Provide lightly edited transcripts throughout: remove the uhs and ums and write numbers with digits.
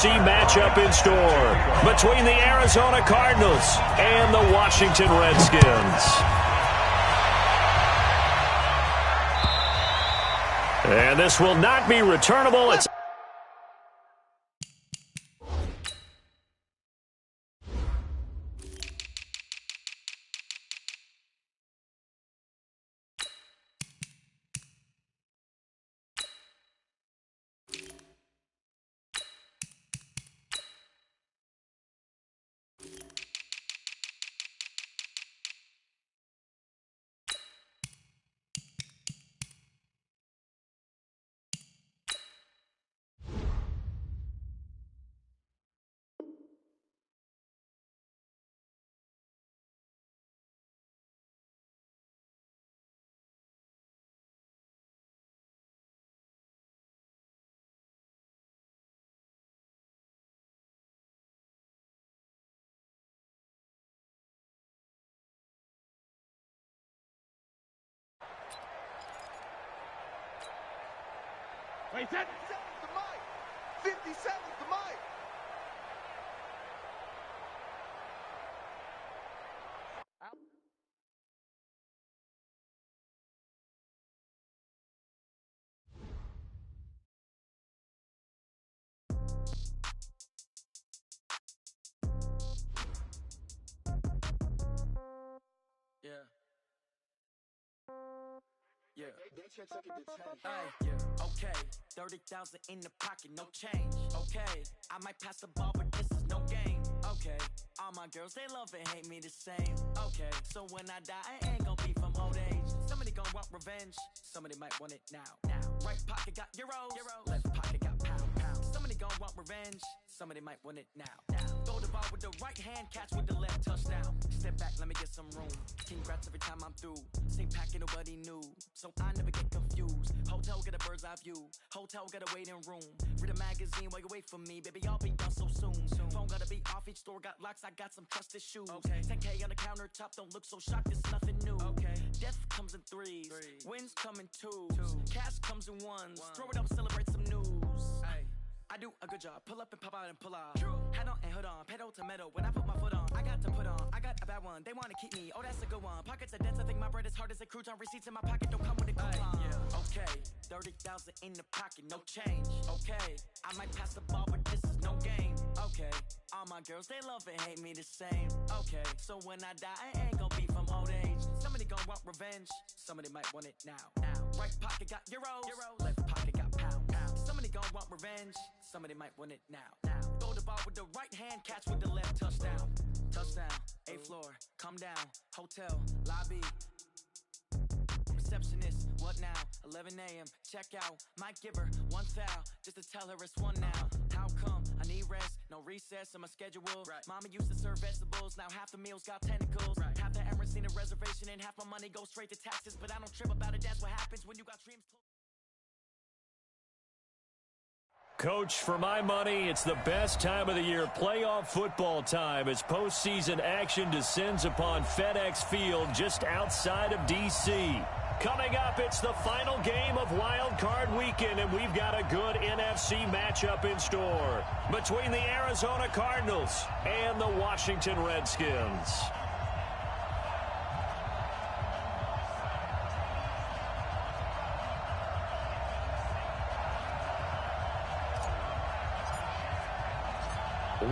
Matchup in store between the Arizona Cardinals and the Washington Redskins. And this will not be returnable. It's Wait, 57's the mic. 57's the mic. Yeah. Okay. 30,000 in the pocket, no change. Okay. I might pass the ball, but this is no game. Okay. All my girls, they love and hate me the same. Okay. So when I die, I ain't gonna be from old age. Somebody gonna want revenge. Somebody might want it now. Right pocket got euros. Left pocket got pound. Somebody gonna want revenge. Somebody might want it now. Throw the ball with the right hand, catch with the left, touchdown. Step back, let me get some room. Congrats every time I'm through. Same packet, nobody knew. So I never get confused. Hotel get a bird's eye view. Hotel got a waiting room. Read a magazine while you wait for me. Baby, I'll be done so soon. Phone gotta be off, each store got locks. I got some trusted shoes. Okay. 10K on the countertop, don't look so shocked, it's nothing new. Okay. Death comes in threes. Wins come in twos. Cash comes in ones. Throw it up, celebrate some news. I do a good job. Pull up and pop out and pull out. Head on and hood on. Pedal to metal. When I put my foot on, I got to put on. I got a bad one. They want to keep me. Oh, that's a good one. Pockets are dense. I think my bread is hard as a crouton. Receipts in my pocket don't come with a coupon. Okay. 30,000 in the pocket. No change. Okay. I might pass the ball, but this is no game. Okay. All my girls, they love and hate me the same. Okay. So when I die, I ain't gonna be from old age. Somebody gonna want revenge. Somebody might want it now. Right pocket got euros. Left pocket got pound. Somebody gonna want revenge. Somebody might want it now. Throw the ball with the right hand, catch with the left, touchdown. Touchdown, 8th floor, come down, hotel, lobby. Receptionist, what now? 11 a.m., check out. Might give her one foul, just to tell her it's one now. How come? I need rest, no recess in my schedule. Mama used to serve vegetables, now half the meals got tentacles. Half the Emirates need a reservation and half my money goes straight to taxes. But I don't trip about it, that's what happens when you got dreams. Coach, for my money, it's the best time of the year, playoff football time, as postseason action descends upon FedEx Field just outside of D.C. Coming up, it's the final game of Wild Card Weekend, and we've got a good NFC matchup in store between the Arizona Cardinals and the Washington Redskins.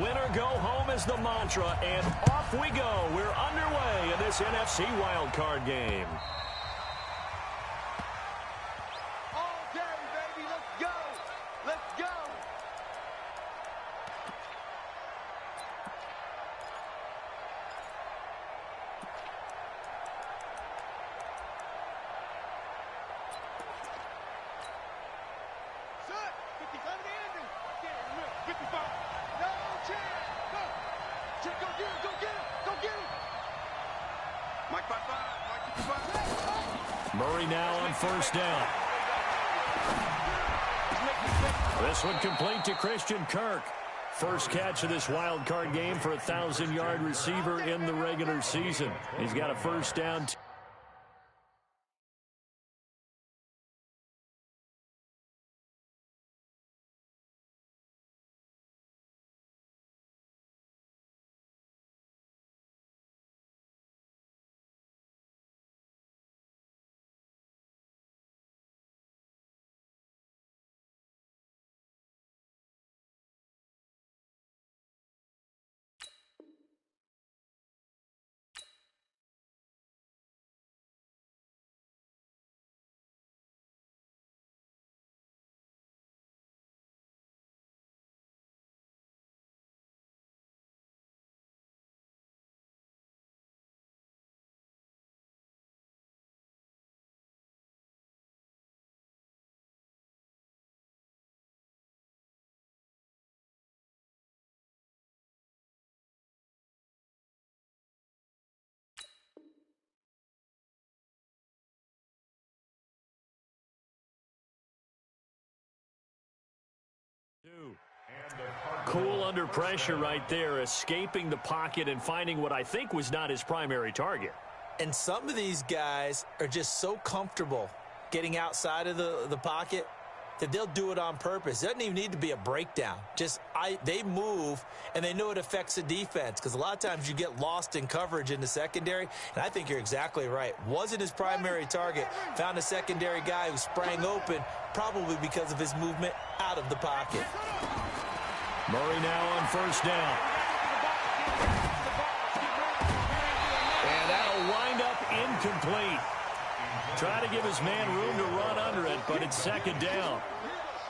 Winner go home is the mantra, and off we go. We're underway in this NFC wildcard game. All day, baby. Let's go. Let's go. Shut. 50 coming in. Yeah, 55. No chance. Go. Go get him. Go get him. Go get him. Mike 55. Mike 55. Murray now on first down. This one complete to Christian Kirk. First catch of this wild card game for a 1,000-yard receiver in the regular season. He's got a first down. Cool under pressure right there, escaping the pocket and finding what I think was not his primary target. And some of these guys are just so comfortable getting outside of the pocket that they'll do it on purpose. It doesn't even need to be a breakdown. They move, and they know it affects the defense, because a lot of times you get lost in coverage in the secondary, and I think you're exactly right. Wasn't his primary target. Found a secondary guy who sprang open, probably because of his movement out of the pocket. Murray now on first down. And that'll wind up incomplete. Try to give his man room to run under it, but it's second down.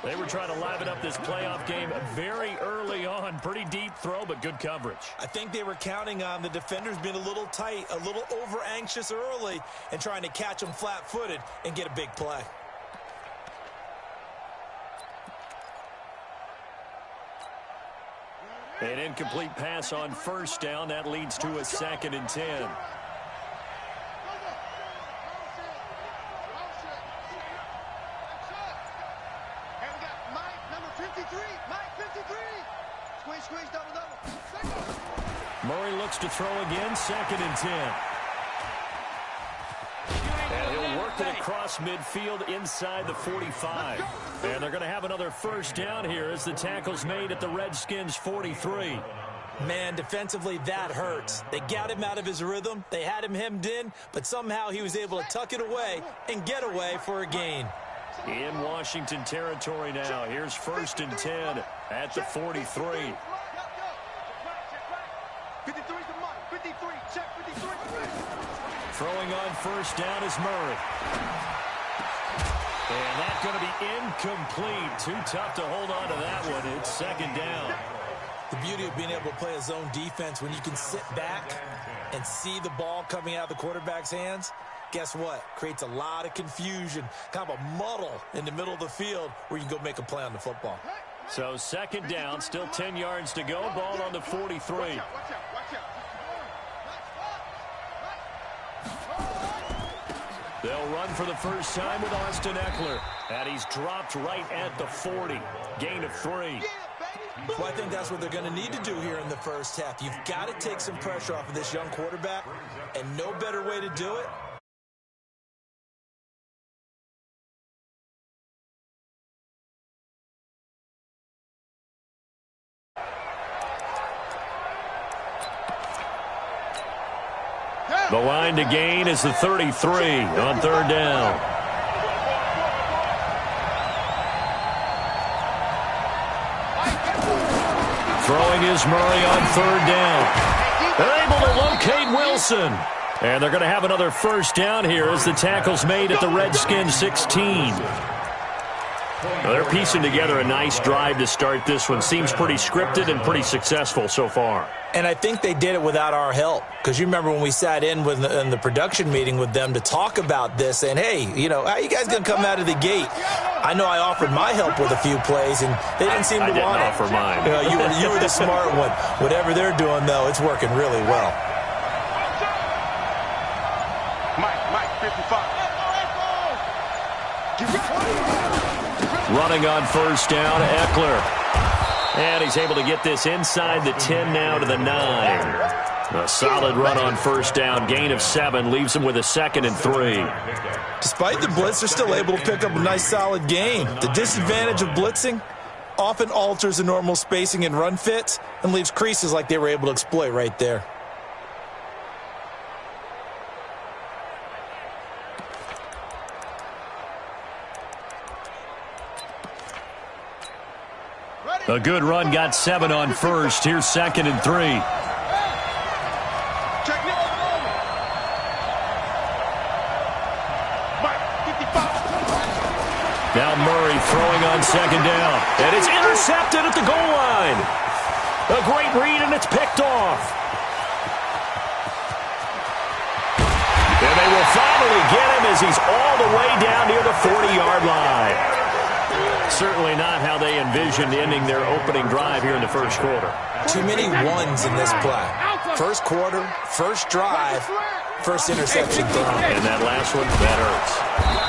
They were trying to liven up this playoff game very early on. Pretty deep throw, but good coverage. I think they were counting on the defenders being a little tight, a little over-anxious early, and trying to catch them flat-footed and get a big play. An incomplete pass on first down. That leads to a 2nd and 10. Murray looks to throw again, 2nd and 10. And he'll work it across midfield inside the 45. And they're going to have another first down here as the tackle's made at the Redskins' 43. Man, defensively, that hurts. They got him out of his rhythm. They had him hemmed in, but somehow he was able to tuck it away and get away for a gain. In Washington territory now. Here's 1st and 10 at the 43. 53's the mark. 53. Check 53. Throwing on first down is Murray. And that's going to be incomplete. Too tough to hold on to that one. It's 2nd down. The beauty of being able to play a zone defense when you can sit back and see the ball coming out of the quarterback's hands, guess what? Creates a lot of confusion, kind of a muddle in the middle of the field where you can go make a play on the football. So 2nd down, still 10 yards to go. Ball on the 43. They'll run for the first time with Austin Eckler. And he's dropped right at the 40. Gain of 3. Well, I think that's what they're going to need to do here in the first half. You've got to take some pressure off of this young quarterback, and no better way to do it . The line to gain is the 33 on 3rd down. Throwing is Murray on 3rd down. They're able to locate Wilson. And they're going to have another first down here as the tackle's made at the Redskins 16. Well, they're piecing together a nice drive to start this one. Seems pretty scripted and pretty successful so far. And I think they did it without our help. Because you remember when we sat in the production meeting with them to talk about this, and hey, you know, how are you guys going to come out of the gate? I know I offered my help with a few plays, and they didn't seem to want it. I didn't offer mine. You were the smart one. Whatever they're doing, though, it's working really well. Mike, 55. Running on first down, Eckler. And he's able to get this inside the 10 now to the 9. A solid run on first down. Gain of 7 leaves him with a 2nd and 3. Despite the blitz, they're still able to pick up a nice, solid gain. The disadvantage of blitzing often alters the normal spacing and run fits and leaves creases like they were able to exploit right there. A good run, got 7 on first. Here's 2nd and 3. Now Murray throwing on 2nd down. And it's intercepted at the goal line. A great read, and it's picked off. And they will finally get him as he's all the way down near the 40-yard line. Certainly not how they envisioned ending their opening drive here in the first quarter. Too many ones in this play. First quarter, first drive, First interception thrown. And that last one, that hurts.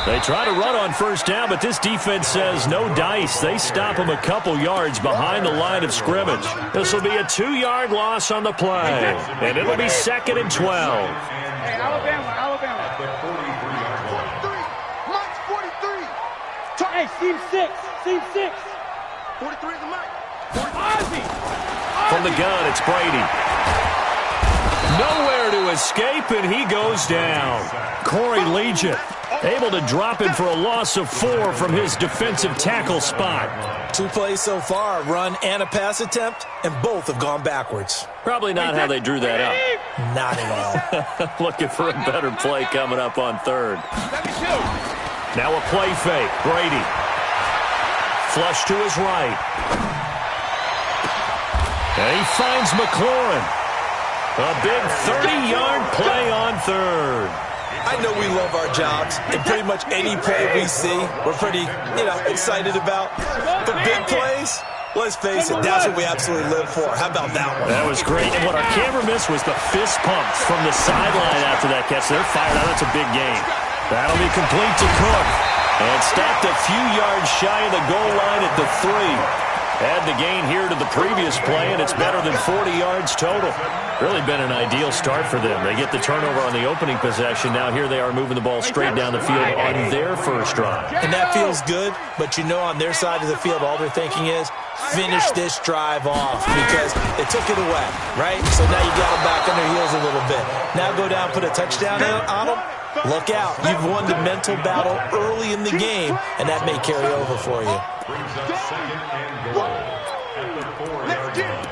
They try to run on first down, but this defense says no dice. They stop them a couple yards behind the line of scrimmage. This will be a 2-yard loss on the play, and it'll be 2nd and 12. Hey, Alabama. 43. Mike's 43. Hey, seam 6. 43 is the Mike. From the gun, it's Brady. Nowhere to escape, and he goes down. Corey Legion able to drop him for a loss of 4 from his defensive tackle spot. 2 plays so far, a run and a pass attempt, and both have gone backwards. Probably not how they drew that up. Not at all. Looking for a better play coming up on 3rd. Now a play fake. Brady. Flush to his right. And he finds McLaurin. A big 30-yard play on 3rd. I know we love our jobs, and pretty much any play we see, we're pretty, excited about. But big plays, let's face it, that's what we absolutely live for. How about that one? That was great. And what our camera missed was the fist pumps from the sideline after that catch. They're fired out. That's a big game. That'll be complete to Cook. And stopped a few yards shy of the goal line at the 3. Add the gain here to the previous play, and it's better than 40 yards total. Really been an ideal start for them. They get the turnover on the opening possession. Now here they are moving the ball straight down the field on their first drive. And that feels good, but on their side of the field, all they're thinking is, finish this drive off because they took it away, right? So now you got them back on their heels a little bit. Now go down, put a touchdown on them. Look out. You've won the mental battle early in the game, and that may carry over for you. Brings up 2nd and goal at the 4-yard line.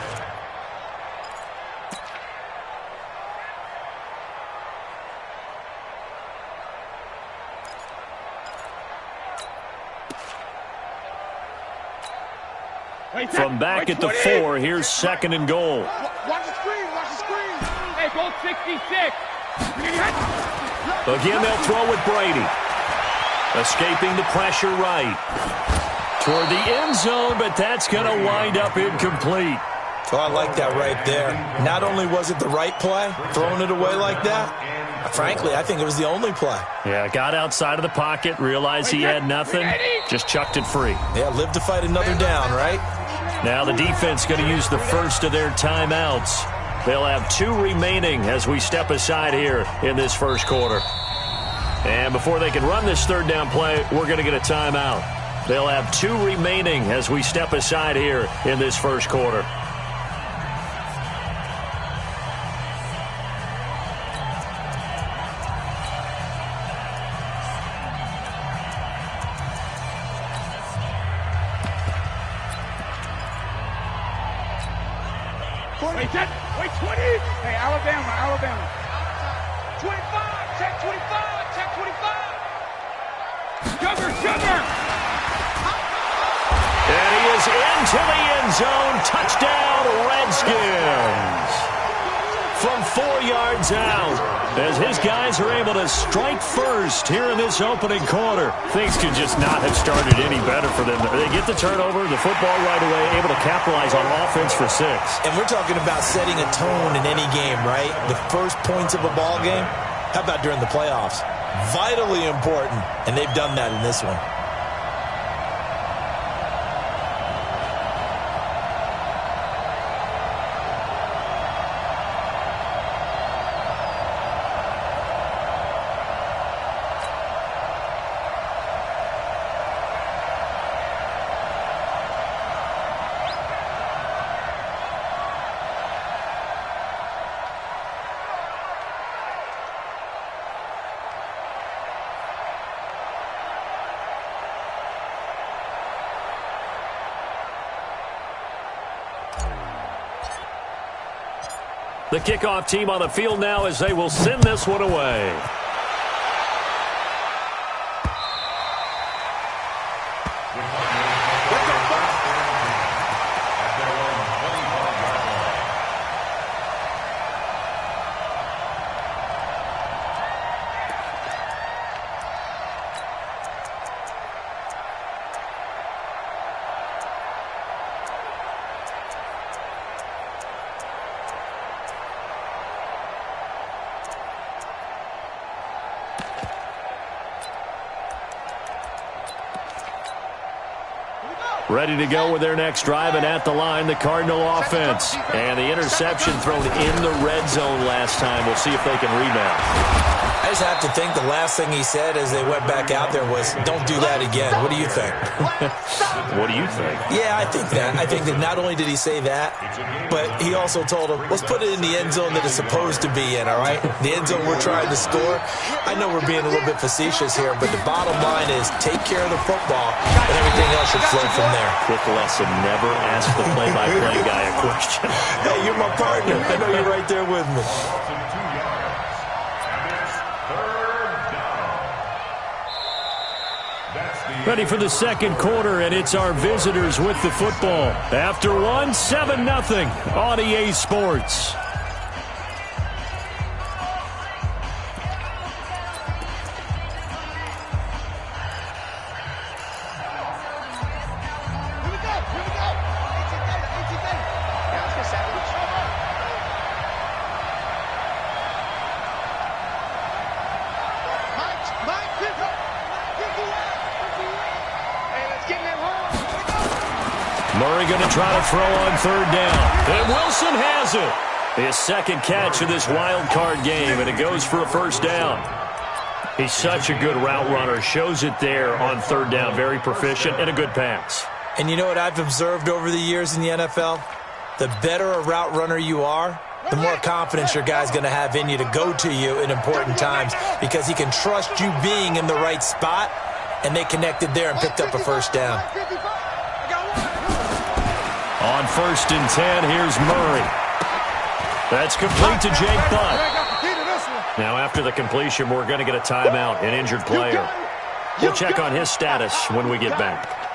From back at the 4, here's 2nd and goal. Watch the screen. Hey, goal 66. Again, they'll throw with Brady. Escaping the pressure right. Toward the end zone, but that's going to wind up incomplete. Oh, I like that right there. Not only was it the right play, throwing it away like that, frankly, I think it was the only play. Yeah, got outside of the pocket, realized he had nothing, just chucked it free. Yeah, live to fight another down, right? Now the defense going to use the first of their timeouts. They'll have 2 remaining as we step aside here in this first quarter. And before they can run this 3rd down play, we're going to get a timeout. They'll have 2 remaining as we step aside here in this first quarter. Wait, 20. Hey, Alabama. 25. Check 25. Sugar. And he is into the end zone. Touchdown, Redskins. From 4 yards out, as his guys are able to strike first here in this opening quarter. Things could just not have started any better for them. They get the turnover, the football right away, able to capitalize on offense for 6. And we're talking about setting a tone in any game, right? The first points of a ball game. How about during the playoffs? Vitally important, and they've done that in this one. The kickoff team on the field now as they will send this one away. Ready to go with their next drive, and at the line, the Cardinal offense. And the interception thrown in the red zone last time. We'll see if they can rebound. I just have to think the last thing he said as they went back out there was, don't do that again. What do you think? What do you think? Yeah, I think that. I think that not only did he say that, but he also told him, let's put it in the end zone that it's supposed to be in, all right? The end zone we're trying to score. I know we're being a little bit facetious here, but the bottom line is take care of the football, and everything else should flow from there. Quick lesson, never ask the play-by-play guy a question. Hey, you're my partner. I know you're right there with me. Ready for the second quarter, and it's our visitors with the football. After one, 7-0 on EA Sports. Murray going to try to throw on third down. And Wilson has it. His second catch of this wild card game, and it goes for a first down. He's such a good route runner. Shows it there on third down. Very proficient and a good pass. And you know what I've observed over the years in the NFL? The better a route runner you are, the more confidence your guy's going to have in you to go to you in important times because he can trust you being in the right spot, and they connected there and picked up a first down. On 1st and 10, here's Murray. That's complete to Jake Butt. Now after the completion, we're going to get a timeout, an injured player. We'll check on his status when we get back.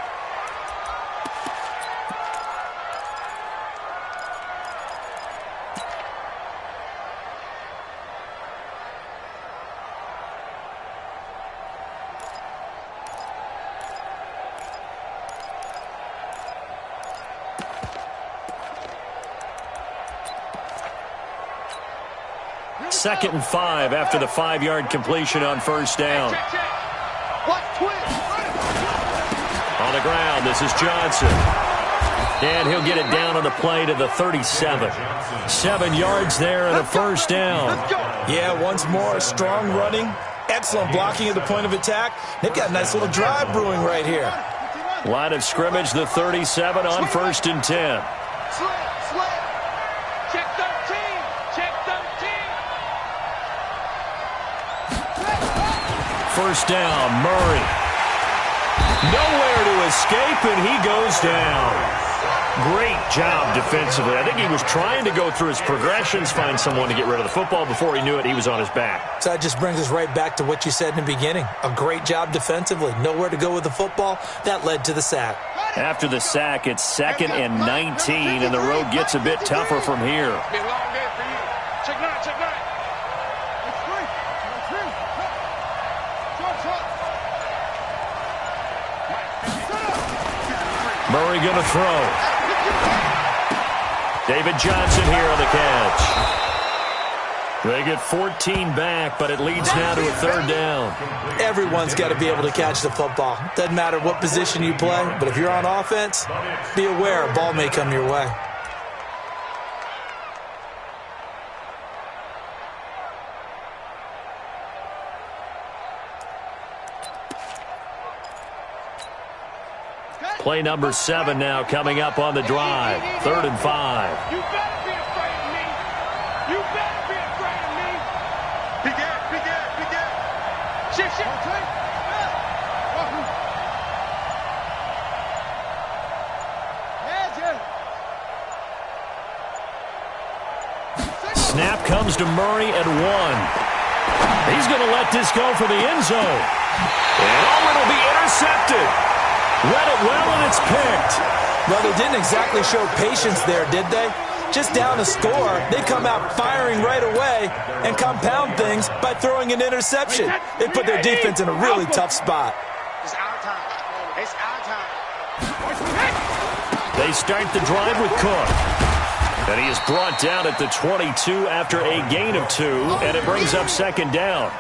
Second and 5 after the 5-yard completion on first down. On the ground, this is Johnson. And he'll get it down on the play to the 37. 7 yards there and a first down. Yeah, once more, strong running, excellent blocking at the point of attack. They've got a nice little drive brewing right here. Line of scrimmage, the 37 on 1st and 10. First down, Murray. Nowhere to escape, and he goes down. Great job defensively. I think he was trying to go through his progressions, find someone to get rid of the football. Before he knew it, he was on his back. So that just brings us right back to what you said in the beginning. A great job defensively. Nowhere to go with the football. That led to the sack. After the sack, it's 2nd and 19, and the road gets a bit tougher from here. Murray going to throw. David Johnson here on the catch. They get 14 back, but it leads now to a third down. Everyone's got to be able to catch the football. Doesn't matter what position you play, but if you're on offense, be aware a ball may come your way. Play number 7 now coming up on the drive. 3rd and 5. You better be afraid of me. You better be afraid of me. Big ass. Shift. Snap comes to Murray at 1. He's going to let this go for the end zone. And it'll be intercepted. Read it well, and it's picked. Well, they didn't exactly show patience there, did they? Just down a score, they come out firing right away and compound things by throwing an interception. They put their defense in a really tough spot. It's our time. It's our time. They start the drive with Cook. And he is brought down at the 22 after a gain of 2, and it brings up 2nd down.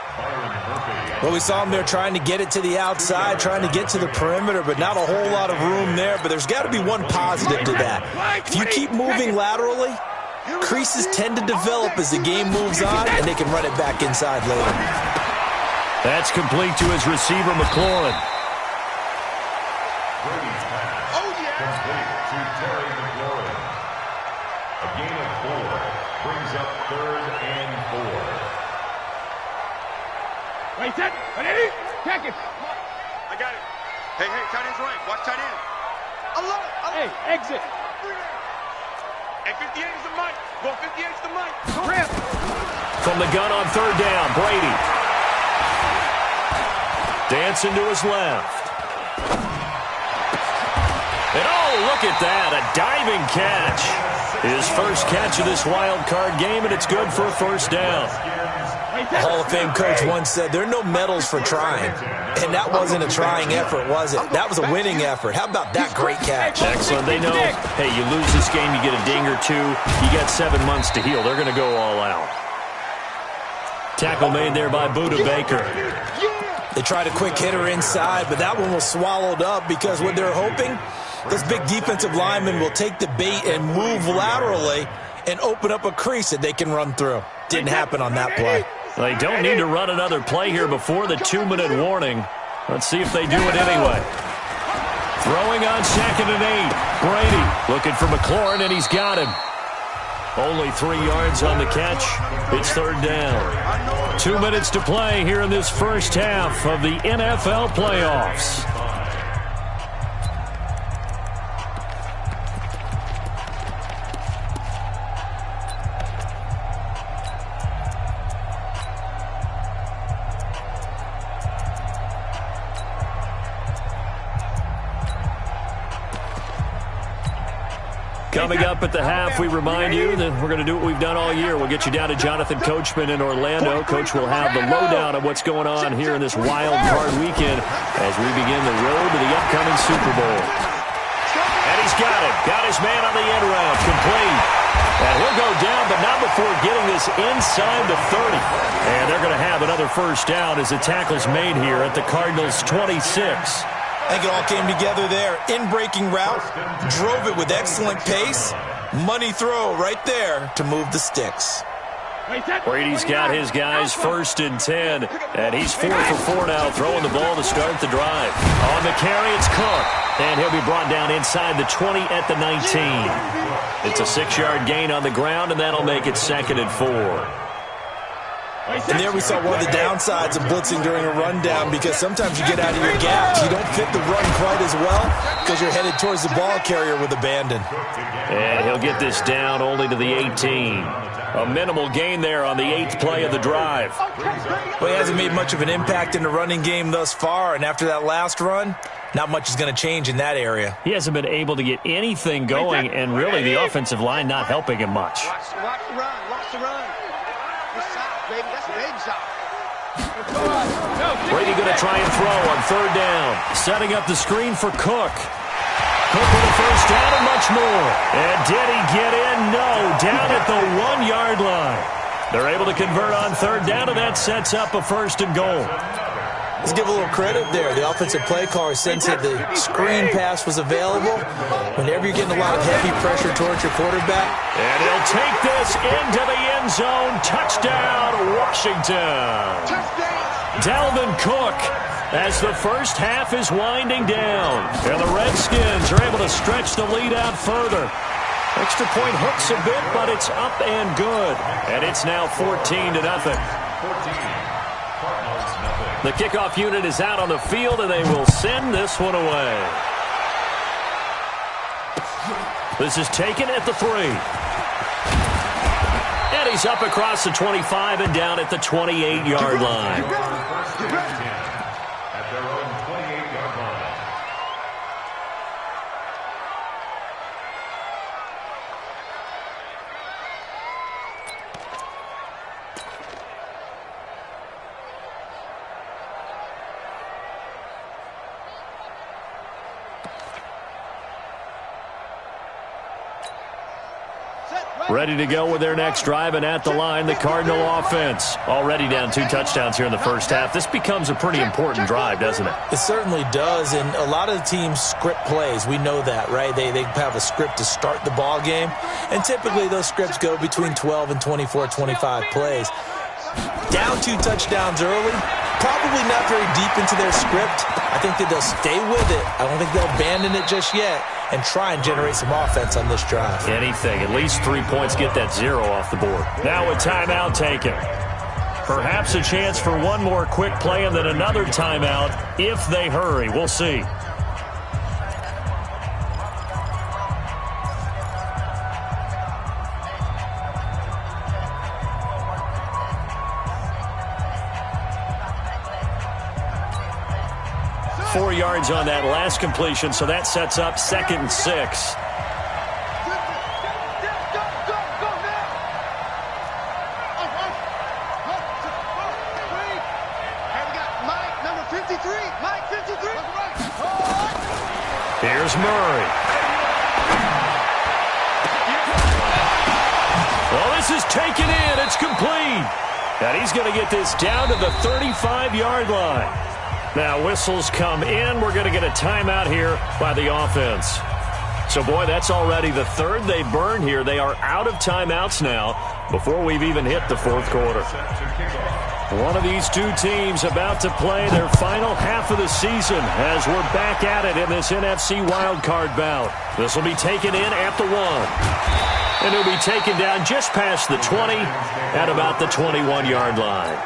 Well, we saw him there trying to get it to the outside, trying to get to the perimeter, but not a whole lot of room there. But there's got to be one positive to that. If you keep moving laterally, creases tend to develop as the game moves on, and they can run it back inside later. That's complete to his receiver, McLaurin. Oh, yeah. Complete to Terry McLaurin. A gain of 4 brings up 3rd and 4. Wait, set. Ready? Check it. I got it. Hey, tight end's right. Watch tight end. Allah. Hey, exit. Hey, 58 is the mic. Go 58 is the mic. Rip. From the gun on 3rd down, Brady. Dancing to his left. And oh, look at that, a diving catch. His first catch of this wild card game, and it's good for a first down. A Hall of Fame coach once said, there are no medals for trying. And that wasn't a trying effort, was it? That was a winning effort. How about that great catch? Excellent. They know, hey, you lose this game, you get a ding or two. You got 7 months to heal. They're going to go all out. Tackle made there by Buda Baker. They tried a quick hitter inside, but that one was swallowed up because what they're hoping, those big defensive linemen will take the bait and move laterally and open up a crease that they can run through. Didn't happen on that play. They don't need to run another play here before the 2-minute warning. Let's see if they do it anyway. Throwing on 2nd and 8. Brady looking for McLaurin, and he's got him. Only 3 yards on the catch. It's 3rd down. 2 minutes to play here in this first half of the NFL playoffs. Coming up at the half, we remind you that we're going to do what we've done all year. We'll get you down to Jonathan Coachman in Orlando. Coach will have the lowdown of what's going on here in this wild card weekend as we begin the road to the upcoming Super Bowl. And he's got it. Got his man on the end route. Complete. And he'll go down, but not before getting this inside the 30. And they're going to have another first down as the tackle's made here at the Cardinals' 26. I think it all came together there. In-breaking route, drove it with excellent pace. Money throw right there to move the sticks. Brady's got his guys 1st and 10, and he's 4 for 4 now, throwing the ball to start the drive. On the carry, it's Cook, and he'll be brought down inside the 20 at the 19. It's a 6-yard gain on the ground, and that'll make it 2nd and 4. And there we saw one of the downsides of blitzing during a rundown, because sometimes you get out of your gaps. You don't fit the run quite as well because you're headed towards the ball carrier with abandon. And he'll get this down only to the 18. A minimal gain there on the 8th play of the drive. Well, he hasn't made much of an impact in the running game thus far, and after that last run, not much is going to change in that area. He hasn't been able to get anything going, and really the offensive line not helping him much. Watch the run. Watch the run. Good shot, baby. That's a big shot. Brady going to try and throw on 3rd down. Setting up the screen for Cook. Cook with a first down and much more. And did he get in? No. Down at the 1-yard line. They're able to convert on 3rd down, and that sets up a 1st and goal. Let's give a little credit there. The offensive play caller sensed that the screen pass was available. Whenever you're getting a lot of heavy pressure towards your quarterback. And he'll take this into the end zone. Touchdown, Washington. Dalvin Cook as the first half is winding down. And the Redskins are able to stretch the lead out further. Extra point hooks a bit, but it's up and good. And it's now 14-0. 14. The kickoff unit is out on the field, and they will send this one away. This is taken at the 3. And he's up across the 25 and down at the 28-yard line. At their own 28-yard line. Set. Ready to go with their next drive, and at the line, the Cardinal offense. Already down 2 touchdowns here in the first half. This becomes a pretty important drive, doesn't it? It certainly does, and a lot of the teams script plays. We know that, right? They have a script to start the ball game, and typically those scripts go between 12 and 24, 25 plays. Down 2 touchdowns early, probably not very deep into their script. I think that they'll stay with it. I don't think they'll abandon it just yet and try and generate some offense on this drive. Anything. At least 3 points, get that 0 off the board. Now a timeout taken. Perhaps a chance for one more quick play and then another timeout if they hurry. We'll see. Four yards on that last completion, so that sets up 2nd and 6. Have we got Mike, number 53? Mike, 53. Here's Murray. Well, this is taken in. It's complete. And he's going to get this down to the 35-yard line. Now, whistles come in. We're going to get a timeout here by the offense. So, boy, that's already the 3rd they burn here. They are out of timeouts now before we've even hit the 4th quarter. One of these two teams about to play their final half of the season as we're back at it in this NFC wildcard bout. This will be taken in at the 1. And it'll be taken down just past the 20 at about the 21-yard line.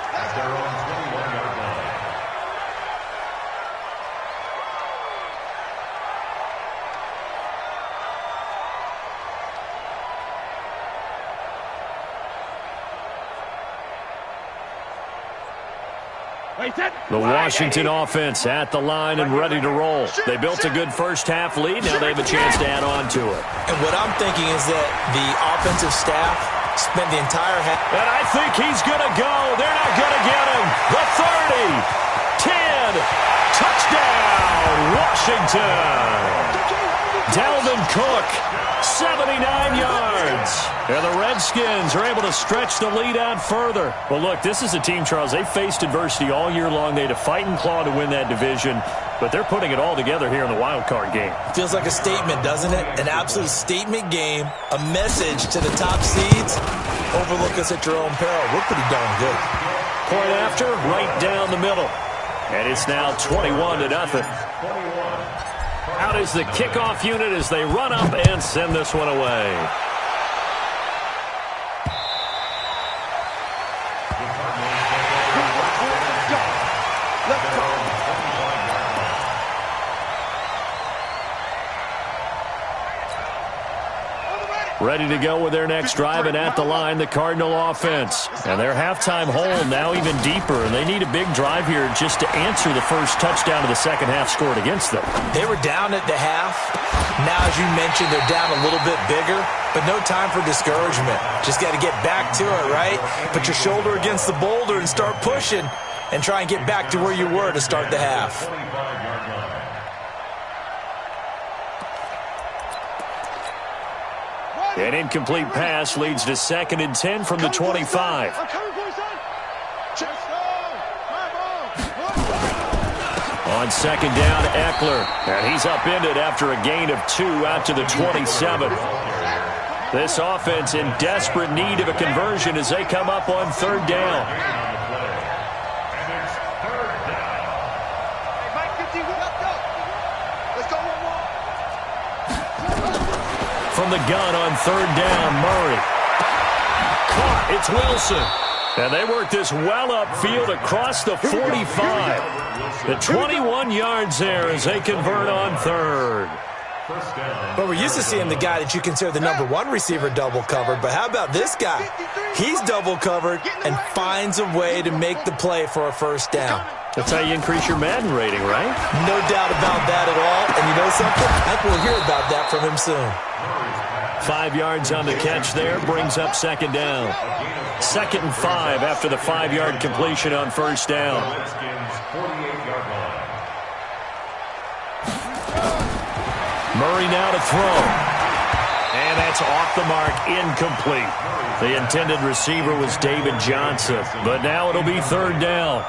The Washington offense at the line and ready to roll. They built a good first half lead. Now they have a chance to add on to it. And what I'm thinking is that the offensive staff spent the entire half. And I think he's going to go. They're not going to get him. The 30, 10, touchdown, Washington. Dalvin Cook, 79 yards. And the Redskins are able to stretch the lead out further. Well, look, this is a team, Charles, they faced adversity all year long. They had to fight and claw to win that division, but they're putting it all together here in the wild card game. Feels like a statement, doesn't it? An absolute statement game, a message to the top seeds. Overlook us at your own peril. We're pretty darn good. Point after, right down the middle. And it's now 21-0. Out is the kickoff unit as they run up and send this one away. Ready to go with their next drive, and at the line, the Cardinal offense. And their halftime hole now even deeper, and they need a big drive here just to answer the first touchdown of the second half scored against them. They were down at the half. Now, as you mentioned, they're down a little bit bigger, but no time for discouragement. Just got to get back to it, right? Put your shoulder against the boulder and start pushing and try and get back to where you were to start the half. An incomplete pass leads to 2nd and 10 from the 25. On 2nd down, Eckler. And he's upended after a gain of 2 out to the 27. This offense in desperate need of a conversion as they come up on 3rd down. From the gun on 3rd down, Murray. Caught, it's Wilson. And they work this well upfield across the 45. The 21 yards there as they convert on 3rd. But we're used to seeing the guy that you consider the number 1 receiver double covered. But how about this guy? He's double covered and finds a way to make the play for a first down. That's how you increase your Madden rating, right? No doubt about that at all. And you know something? I think we'll hear about that from him soon. 5 yards on the catch there, brings up 2nd down. 2nd and 5 after the 5-yard completion on 1st down. Murray now to throw. And And that's off the mark, incomplete. The intended receiver was David Johnson, but now it'll be third down.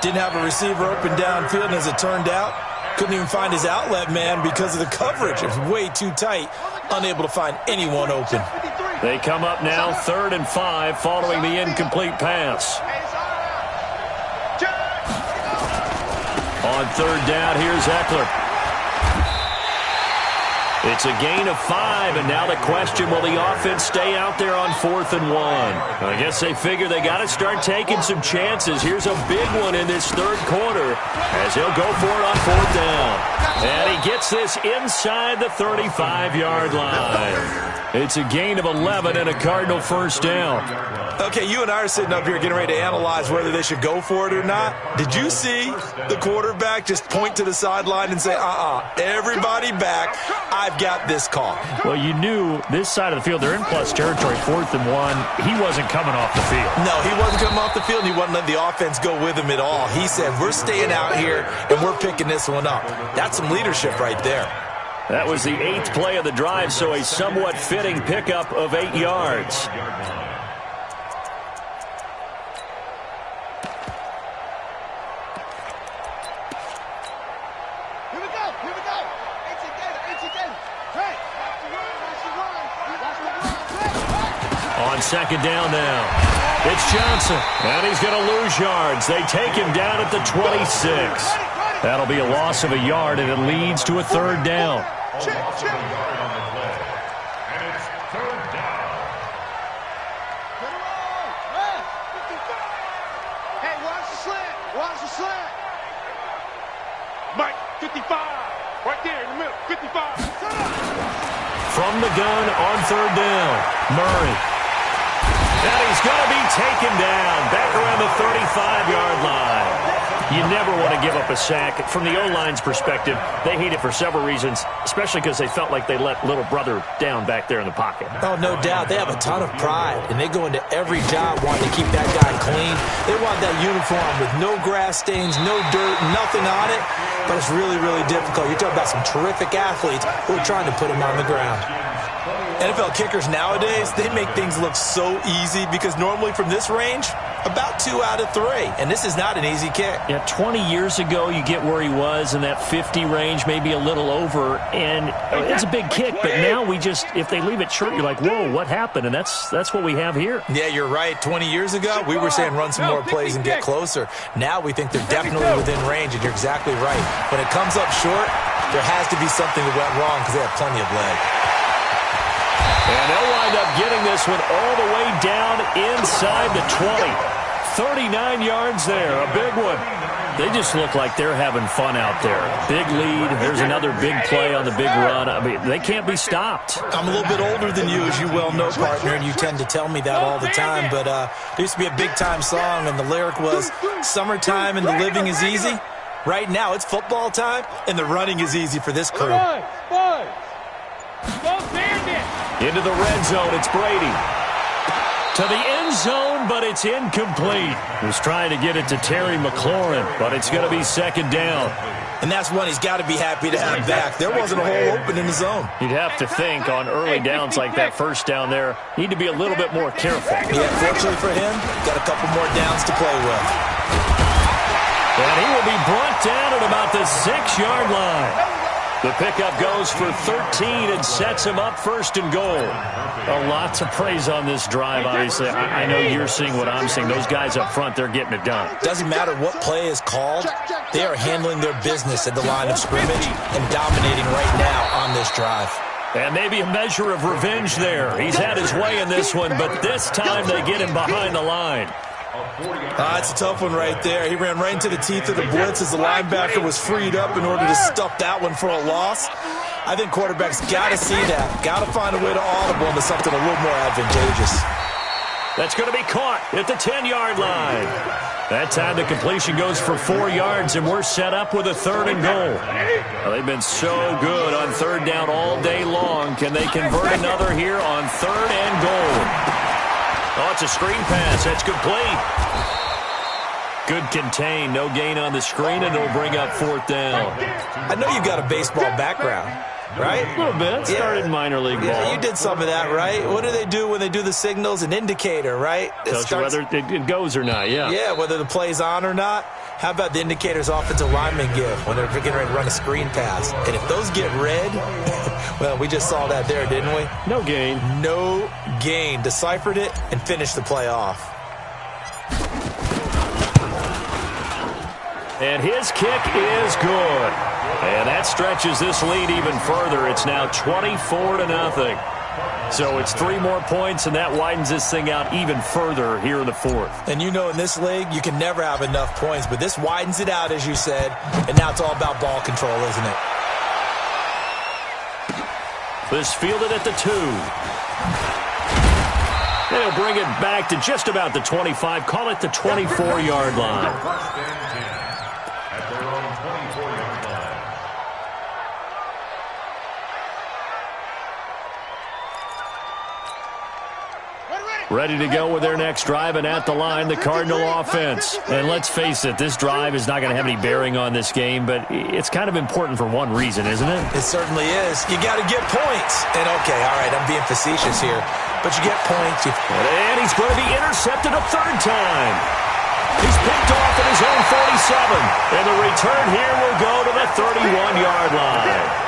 Didn't have a receiver open downfield, and as it turned out, couldn't even find his outlet man because of the coverage. It was way too tight, unable to find anyone open. They come up now, 3rd and 5, following the incomplete pass. On 3rd down, here's Eckler. It's a gain of 5, and now the question, will the offense stay out there on 4th and 1? I guess they figure they got to start taking some chances. Here's a big one in this 3rd quarter as he'll go for it on 4th down. And he gets this inside the 35-yard line. It's a gain of 11 and a Cardinal first down. Okay, you and I are sitting up here getting ready to analyze whether they should go for it or not. Did you see the quarterback just point to the sideline and say, everybody back, I've got this call? Well, you knew this side of the field, they're in plus territory, 4th and 1. He wasn't coming off the field. No, he wasn't coming off the field, and he wasn't letting the offense go with him at all. He said, we're staying out here, and we're picking this one up. That's some leadership right there. That was the 8th play of the drive, so a somewhat fitting pickup of 8 yards. On 2nd down now, it's Johnson, and he's going to lose yards. They take him down at the 26. That'll be a loss of a yard, and it leads to a 3rd down. And it's 3rd down. Hey, watch the slant. Watch the slant. Mike, 55. Right there in the middle, 55. From the gun on 3rd down, Murray. And he's going to be taken down back around the 35-yard line. You never want to give up a sack. From the O-line's perspective, they hate it for several reasons, especially because they felt like they let little brother down back there in the pocket. Oh, no doubt. They have a ton of pride, and they go into every job wanting to keep that guy clean. They want that uniform with no grass stains, no dirt, nothing on it, but it's really, really difficult. You're talking about some terrific athletes who are trying to put him on the ground. NFL kickers nowadays, they make things look so easy because normally from this range, about 2 out of 3. And this is not an easy kick. Yeah, 20 years ago, you get where he was in that 50 range, maybe a little over, and it's a big kick. But now we just, if they leave it short, you're like, whoa, what happened? And that's what we have here. Yeah, you're right. 20 years ago, we were saying run some more plays and get closer. Now we think they're definitely within range, and you're exactly right. When it comes up short, there has to be something that went wrong because they have plenty of leg. And they'll wind up getting this one all the way down inside the 20. 39 yards there, a big one. They just look like they're having fun out there. Big lead. There's another big play on the big run. I mean, they can't be stopped. I'm a little bit older than you, as you well know, partner, and you tend to tell me that all the time. But there used to be a big-time song, and the lyric was, summertime and the living is easy. Right now, it's football time, and the running is easy for this crew. Into the red zone, it's Brady. To the end zone, but it's incomplete. He was trying to get it to Terry McLaurin, but it's going to be 2nd down. And that's one he's got to be happy to have back. There wasn't a hole open in the zone. You'd have to think on early downs like that first down there, need to be a little bit more careful. Yeah, fortunately for him, got a couple more downs to play with. And he will be brought down at about the 6-yard line. The pickup goes for 13 and sets him up 1st and goal. A lot to praise on this drive, obviously. I know you're seeing what I'm seeing. Those guys up front, they're getting it done. Doesn't matter what play is called. They are handling their business at the line of scrimmage and dominating right now on this drive. And maybe a measure of revenge there. He's had his way in this one, but this time they get him behind the line. It's a tough one right there. He ran right into the teeth of the blitz as the linebacker was freed up in order to stuff that one for a loss. I think quarterbacks got to see that. Got to find a way to audible into something a little more advantageous. That's going to be caught at the 10-yard line. That time the completion goes for 4 yards, and we're set up with a 3rd and goal. Well, they've been so good on 3rd down all day long. Can they convert another here on 3rd and goal? Oh, it's a screen pass. That's complete. Good contain. No gain on the screen, and it'll bring up 4th down. I know you've got a baseball background, right? A little bit. Started in minor league ball. Yeah, you did some of that, right? What do they do when they do the signals? An indicator, right? Tells you whether it goes or not, yeah. Yeah, whether the play's on or not. How about the indicators offensive linemen give when they're getting ready to run a screen pass? And if those get red, well, we just saw that there, didn't we? No gain. No gain. Deciphered it and finished the play off. And his kick is good. And that stretches this lead even further. It's now 24-0. So it's 3 more points, and that widens this thing out even further here in the fourth. And you know in this league, you can never have enough points, but this widens it out, as you said, and now it's all about ball control, isn't it? This fielded at the 2. They'll bring it back to just about the 25, call it the 24-yard line. First and 10 at their own 24-yard line. Ready to go with their next drive, and at the line, the Cardinal offense. And let's face it, this drive is not going to have any bearing on this game, but it's kind of important for one reason, isn't it? It certainly is. You got to get points. And, okay, all right, I'm being facetious here, but you get points. And he's going to be intercepted a 3rd time. He's picked off at his own 47, and the return here will go to the 31-yard line.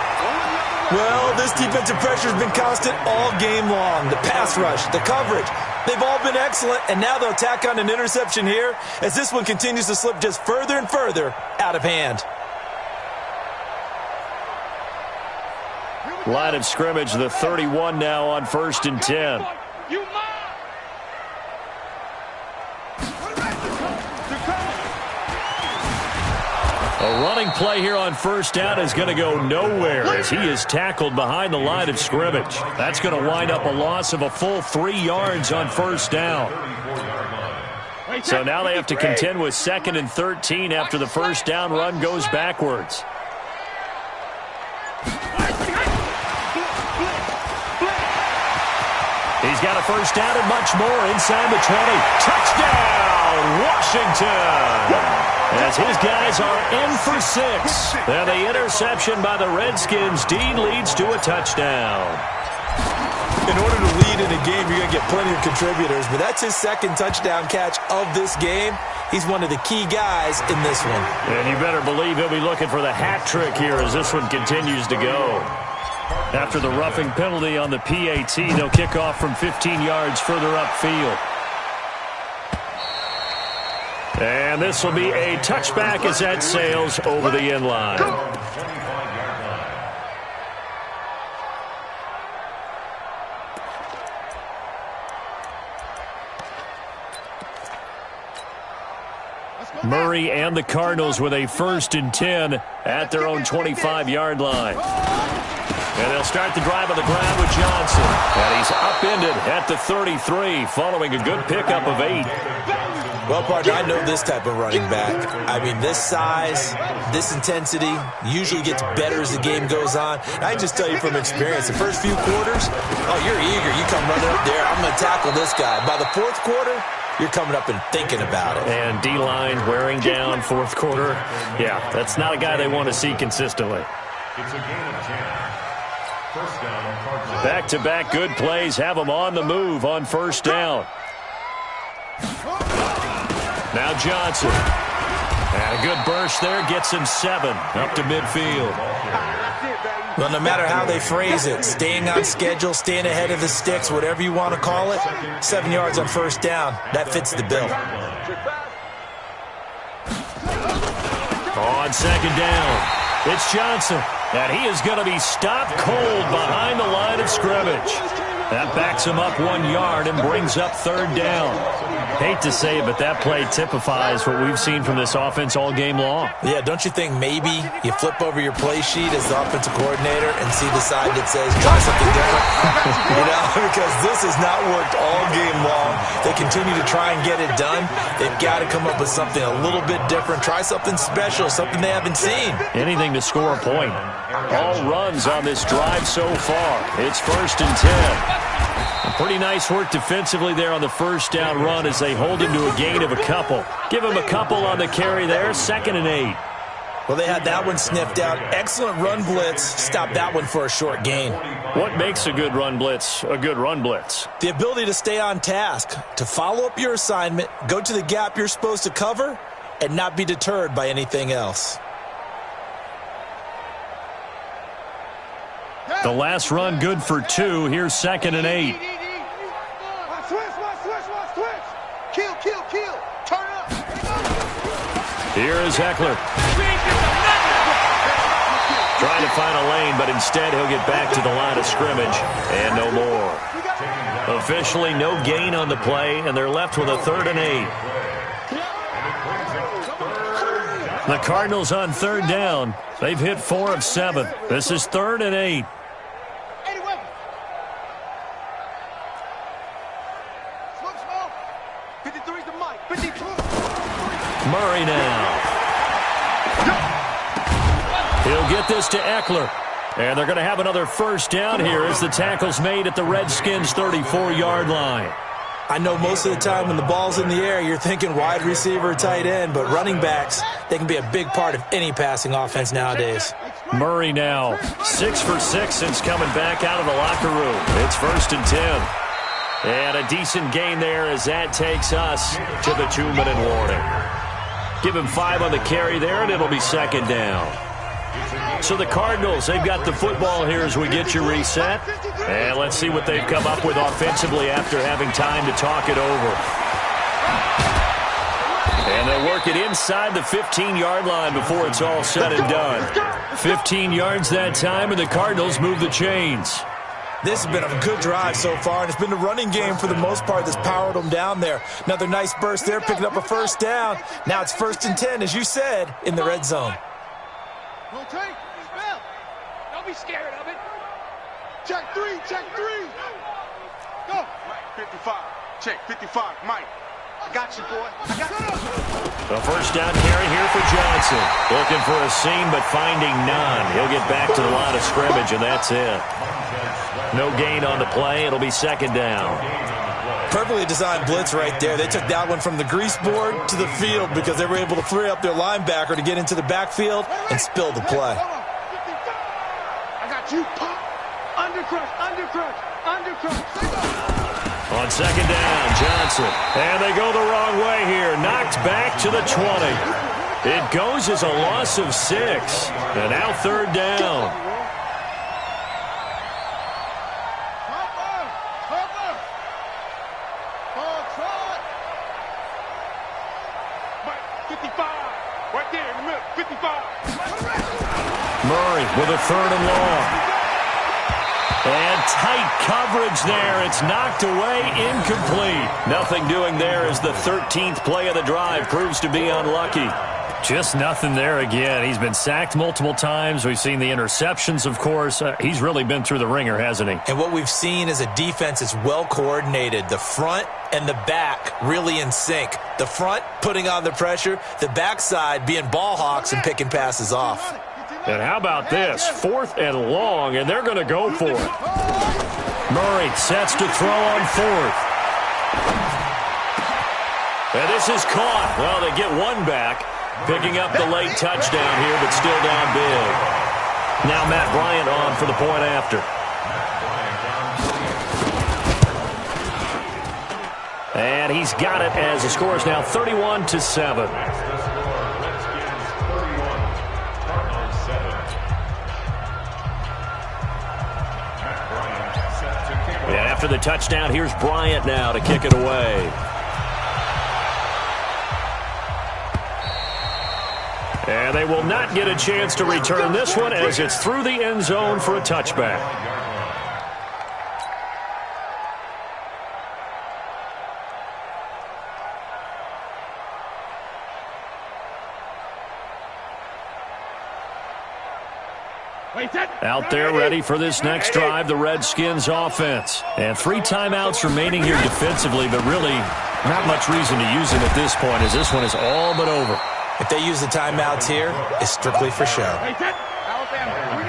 Well, this defensive pressure has been constant all game long. The pass rush, the coverage, they've all been excellent, and now they'll tack on an interception here as this one continues to slip just further and further out of hand. Line of scrimmage, the 31 now on 1st and 10. A running play here on 1st down is going to go nowhere as he is tackled behind the line of scrimmage. That's going to wind up a loss of a full 3 yards on 1st down. So now they have to contend with 2nd and 13 after the 1st down run goes backwards. He's got a 1st down and much more inside the 20. Touchdown, Washington! As his guys are in for 6. And the interception by the Redskins. Dean leads to a touchdown. In order to lead in a game, you're going to get plenty of contributors, but that's his 2nd touchdown catch of this game. He's one of the key guys in this one. And you better believe he'll be looking for the hat trick here as this one continues to go. After the roughing penalty on the PAT, they'll kick off from 15 yards further upfield. And this will be a touchback as that sails over the end line. Murray and the Cardinals with a 1st and 10 at their own 25-yard line. And they'll start the drive on the ground with Johnson. And he's upended at the 33 following a good pickup of 8. Well, partner, I know this type of running back. I mean, this size, this intensity usually gets better as the game goes on. I can just tell you from experience, the first few quarters, oh, you're eager. You come running up there, I'm going to tackle this guy. By the 4th quarter, you're coming up and thinking about it. And D-line wearing down 4th quarter. Yeah, that's not a guy they want to see consistently. It's a gain of 10. 1st down, Cardinals. Back-to-back good plays have them on the move on 1st down. Now Johnson. And a good burst there gets him 7 up to midfield. Well, no matter how they phrase it, staying on schedule, staying ahead of the sticks, whatever you want to call it, 7 yards on 1st down, that fits the bill. On 2nd down, it's Johnson. And he is going to be stopped cold behind the line of scrimmage. That backs him up 1 yard and brings up 3rd down. Hate to say it, but that play typifies what we've seen from this offense all game long. Yeah, don't you think maybe you flip over your play sheet as the offensive coordinator and see the side that says, try something different? You know, because this has not worked all game long. They continue to try and get it done. They've got to come up with something a little bit different. Try something special, something they haven't seen. Anything to score a point. All runs on this drive so far. It's 1st and 10. Pretty nice work defensively there on the 1st down run as they hold him to a gain of a couple. Give him a couple on the carry there, 2nd and 8. Well, they had that one sniffed out. Excellent run blitz. Stopped that one for a short gain. What makes a good run blitz a good run blitz? The ability to stay on task, to follow up your assignment, go to the gap you're supposed to cover, and not be deterred by anything else. The last run good for 2. Here's 2nd and 8. Switch. Kill. Turn up. Here is Eckler. Trying to find a lane, but instead he'll get back to the line of scrimmage and no more. Officially no gain on the play, and they're left with a 3rd and 8. The Cardinals on 3rd down. They've hit 4 of 7. This is 3rd and 8. Murray now. He'll get this to Eckler. And they're going to have another 1st down here as the tackle's made at the Redskins' 34-yard line. I know most of the time when the ball's in the air, you're thinking wide receiver, tight end, but running backs, they can be a big part of any passing offense nowadays. Murray now, 6 for 6 since coming back out of the locker room. It's 1st and 10. And a decent gain there as that takes us to the 2-minute warning. Give him 5 on the carry there, and it'll be 2nd down. So the Cardinals, they've got the football here as we get you reset. And let's see what they've come up with offensively after having time to talk it over. And they'll work it inside the 15-yard line before it's all said and done. 15 yards that time, and the Cardinals move the chains. This has been a good drive so far, and it's been the running game for the most part that's powered them down there. Another nice burst there, picking up a 1st down. Now it's 1st and 10, as you said, in the red zone. Rotate. Spell. Don't be scared of it. Check 3. Go. Mike, 55. Check 55. Mike. I got you, boy. I got you. The 1st down carry here for Johnson. Looking for a seam, but finding none. He'll get back to the line of scrimmage, and that's it. No gain on the play. It'll be 2nd down. Perfectly designed blitz right there. They took that one from the grease board to the field because they were able to free up their linebacker to get into the backfield and spill the play. I got you. Undercrush. On 2nd down, Johnson. And they go the wrong way here. Knocked back to the 20. It goes as a loss of 6. And now 3rd down. Murray with a 3rd and long. And tight coverage there. It's knocked away, incomplete. Nothing doing there as the 13th play of the drive proves to be unlucky. Just nothing there again. He's been sacked multiple times. We've seen the interceptions, of course. He's really been through the ringer, hasn't he? And what we've seen is a defense that's well coordinated. The front and the back really in sync. The front putting on the pressure, the backside being ball hawks and picking passes off. And how about this? 4th and long, and they're going to go for it. Murray sets to throw on 4th. And this is caught. Well, they get one back, picking up the late touchdown here, but still down big. Now Matt Bryant on for the point after. And he's got it as the score is now 31-7. And after the touchdown, here's Bryant now to kick it away. And they will not get a chance to return this one as it's through the end zone for a touchback. Out there ready for this next drive, the Redskins offense. And 3 timeouts remaining here defensively, but really not much reason to use them at this point as this one is all but over. If they use the timeouts here, it's strictly for show.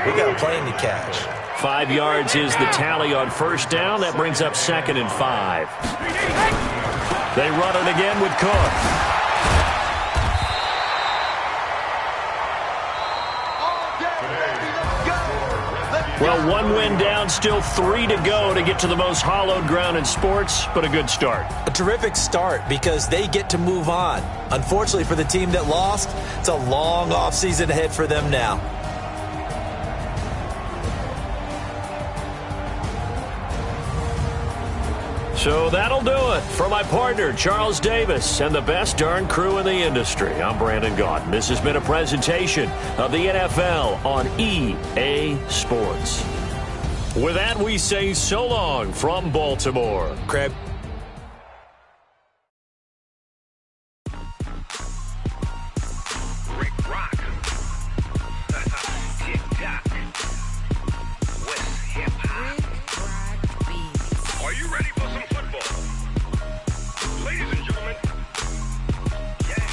We got a plane to catch. 5 yards is the tally on 1st down. That brings up 2nd and 5. They run it again with Cook. Well, one win down, still 3 to go to get to the most hallowed ground in sports, but a good start. A terrific start because they get to move on. Unfortunately for the team that lost, it's a long offseason ahead for them now. So that'll do it. For my partner, Charles Davis, and the best darn crew in the industry, I'm Brandon Gaudin. This has been a presentation of the NFL on EA Sports. With that, we say so long from Baltimore. Craig. Rick Rock. Tick-tock. West hip-hop. Are you ready for some football? Ladies and gentlemen. Yeah.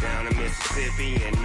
Down in Mississippi and